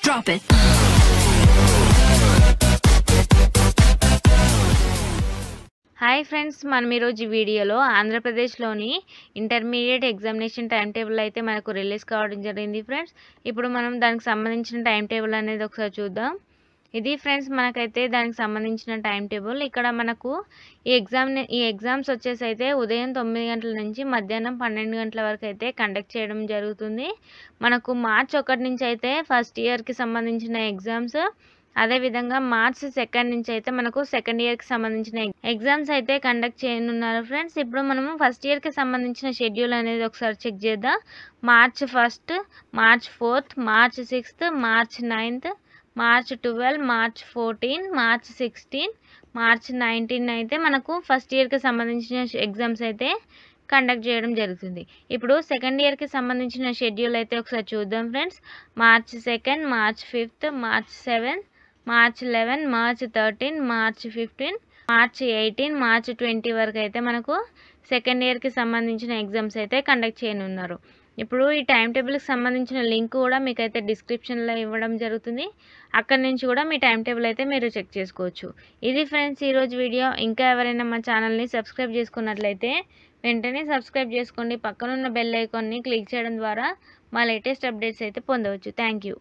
Drop it. Hi friends, మనం ఈరోజు ఈ వీడియోలో ఆంధ్రప్రదేశ్లోని ఇంటర్మీడియట్ ఎగ్జామినేషన్ టైం టేబుల్ అయితే మనకు రిలీజ్ కావడం జరిగింది ఫ్రెండ్స్. ఇప్పుడు మనం దానికి సంబంధించిన టైం టేబుల్ అనేది ఒకసారి చూద్దాం. ఇది ఫ్రెండ్స్ మనకైతే దానికి సంబంధించిన టైం టేబుల్. ఇక్కడ మనకు ఈ ఎగ్జామ్స్ వచ్చేసి అయితే ఉదయం 9 గంటల నుంచి మధ్యాహ్నం 12 గంటల వరకు అయితే కండక్ట్ చేయడం జరుగుతుంది. మనకు మార్చ్ 1 నుంచి అయితే ఫస్ట్ ఇయర్కి సంబంధించిన ఎగ్జామ్స్, అదేవిధంగా మార్చ్ 2 నుంచి అయితే మనకు సెకండ్ ఇయర్కి సంబంధించిన ఎగ్జామ్స్ అయితే కండక్ట్ చేయనున్నారు ఫ్రెండ్స్. ఇప్పుడు మనము ఫస్ట్ ఇయర్కి సంబంధించిన షెడ్యూల్ అనేది ఒకసారి చెక్ చేద్దాం. March 1, March 4, March 6, March 9, March 12, March 14, March 16, March 19 అయితే మనకు ఫస్ట్ ఇయర్కి సంబంధించిన ఎగ్జామ్స్ అయితే కండక్ట్ చేయడం జరుగుతుంది. ఇప్పుడు సెకండ్ ఇయర్కి సంబంధించిన షెడ్యూల్ అయితే ఒకసారి చూద్దాం friends. March 2, March 5, March 7, March 11, March 13, March 15, March 18, March 20 వరకు అయితే మనకు సెకండ్ ఇయర్కి సంబంధించిన ఎగ్జామ్స్ అయితే కండక్ట్ చేయనున్నారు. ఇప్పుడు ఈ టైం టేబుల్కి సంబంధించిన లింక్ కూడా మీకైతే డిస్క్రిప్షన్లో ఇవ్వడం జరుగుతుంది. అక్కడి నుంచి కూడా మీ టైం టేబుల్ అయితే మీరు చెక్ చేసుకోవచ్చు. ఇది ఫ్రెండ్స్ ఈరోజు వీడియో. ఇంకా ఎవరైనా మా ఛానల్ని సబ్స్క్రైబ్ చేసుకున్నట్లయితే వెంటనే సబ్స్క్రైబ్ చేసుకోండి. పక్కనున్న బెల్ ఐకాన్ని క్లిక్ చేయడం ద్వారా మా లేటెస్ట్ అప్డేట్స్ అయితే పొందవచ్చు. Thank you.